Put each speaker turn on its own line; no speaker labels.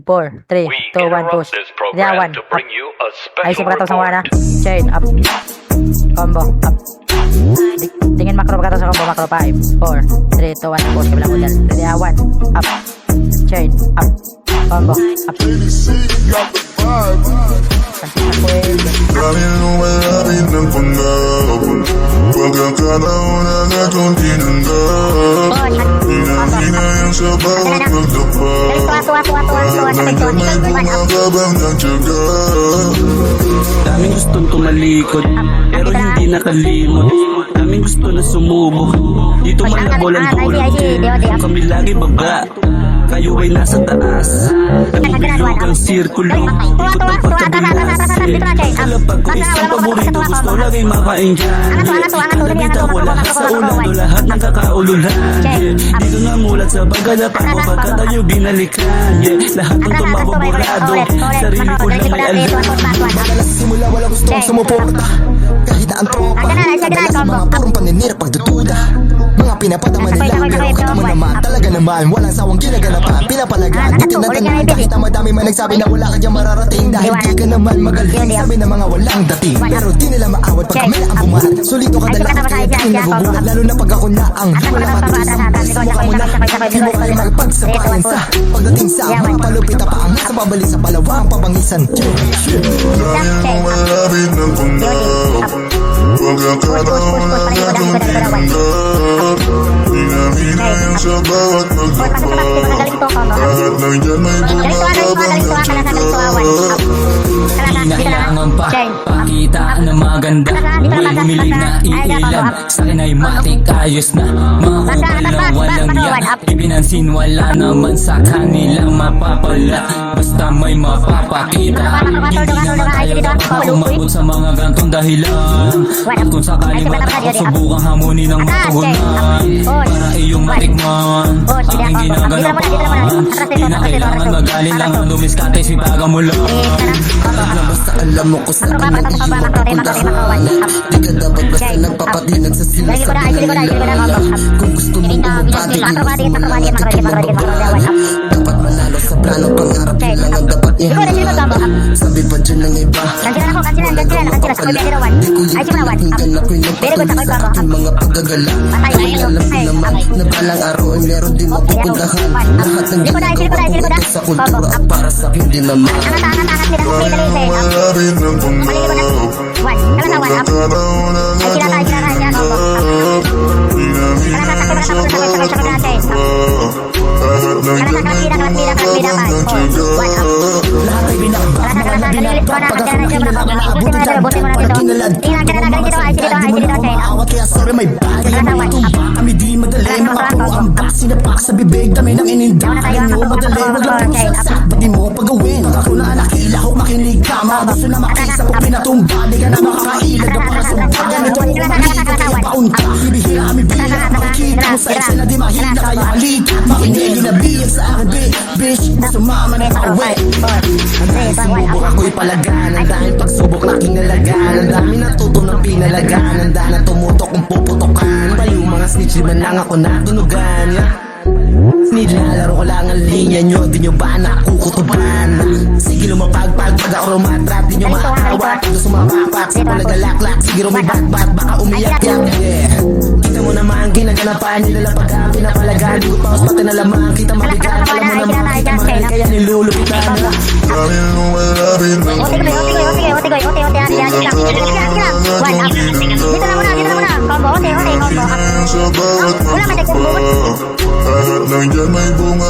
4, 3, 2, 1, push. Yeah, 1, up. Ayos yung pagkatapos ng 1 ha. Chain, up. Combo, up. Tingin macro pagkatapos ng combo, macro 5, 4, 3, 2, 1, push. Kabilang model. Ready ha, 1, up. Chain, up. Combo, up.
Dahil lumalapit ng pangarap, pagkakataon na kong tinanggap. Hinahina sa bawat pagdapat, at nandiyan may bumakabang ng tiyaga.
Daming gustong tumalikod, pero hindi nakalimot. Daming gusto na sumubok, dito malabol ang tulog. Kami lagi baba, kayo ay nasa taas. Nagbilog ang sirkulo, ikot ang pagkabulas. Kalapag ko isang paborito, gusto lagi makain dyan. Nagkita ko lahat sa ulan, o lahat ng kakaululan. Dito na mulat sa bagalapan ko, pagkatayo binalikan. Lahat ng tumababorado, sarili ko lang may alam.
Madalas sa simula wala gustong sumuporta, kahit ang tropa. Madalas sa mga purong paninira pagdududa, mga pinapadama nila, pero katamo naman, talaga naman walang sawang ginaganapan. Pinapalagaan, tinatandaan kahit na madami man nagsabi na wala ka dyan mararating. Dahil di ka naman magaling, sabi ng mga walang dating. Pero di nila maawat pag kami ang bumahat. Solito ka dalakas kaya di nabubuhat, lalo na pag ako na ang di wala matutusang best. Mukha mo na, di mo kayo magpagsapayan sa pagdating sa mga palupit pa ang nasa babali sa palawang pabangisan.
Dahil lumalapit ng pangarap, pagkakataon na kong tinanggap. Hinahina sa bawat pagdapat, at nandiyan may bumakabang ng tiyaga.
Di na kailangan pa pakita na maganda. Huwag humilig na iilan, sa akin ay matik ayos na. Mga kupal na walang yak, ipinansin wala naman sa kanilang mapapala. Basta may mapapakita, hindi naman tayo dapat umabot sa mga gantong dahilan. At kung sakali ba ako subukang hamunin ng matugunan, para iyong matikman aking ginaganapan. Di na kailangan magaling lang ang dumiskate, sipagan mo lang.
Basta alam mo ko saan ang iyong mapupuntahan. Di ka dapat basta nagpapatinag sa sila sa pinangalan. Kung gusto mong umabati, iwas mo lang at ikaw magbabahan. Dapat manalo sa plano, pangarap yun lang ang dapat ihanggan. Sabi pa dyan ng iba, wala kang mapapala. Di ko yung pinakinggan ako'y nagpatuloy sa aking mga paggagala. Dahil alam ko naman na balang araw ay meron din mapupuntahan. Lahat ng ginagawa ko ito sa kultura at para sa akin din naman.
Lumalapit ng pangarap, pagkakataon na kong tinanggap. Hinahina sa bawat pagdapat, at nandiyan may bumakabang ng tiyaga.
Lahat ay binakbak, mga nabinakbak. Pag ako nakinalaman na abutin dyan, pag kinalad. Di mo na maawat, kaya sorry may bagay ang mga tumba. Kami di madali, mga pro ang bak. Sinapak sa bibig, dami ng inindak. Kaya nyo madali, wag lang po saksak. Ba't di mo pagawin? Pag ako na nakilahok, makinig ka. Mga gusto na makisa ko pinatumba. Di ka na makakailag na para sumpa. Ganito ang makikita kaya paunta. Bibihira kami bilang, makikita mo sa isa na di mahina. Kaya halika, makinig na biyag sa akin, bitch. Sumama na pauwi. Ang dahil sumubok ako'y palaganan, dahil pagsubok na kinalagaan. Ang dami natuto ng pinalagaan, ang dahil na tumutok kung puputokan. Bayo mga snitch, di man lang ako natunugan. Nilalaro ko lang ang linya nyo, di nyo ba nakukutuban? Sige lumapagpag, pag ako rumatrap, di nyo maaawa. Pag sumapapak, sa palagalaklak, sige rumibagbat, baka umiyak-yak. Kita mo naman, ginaganapan, nilalapag ang pinapalagan. Di ko paus pati na lamang, kita mabigat. Alam mo naman, kita mahal, kaya nilulupitan.
Dahil lumalapit ng pangarap, sa bawat pagdapat, at nandiyan may bunga.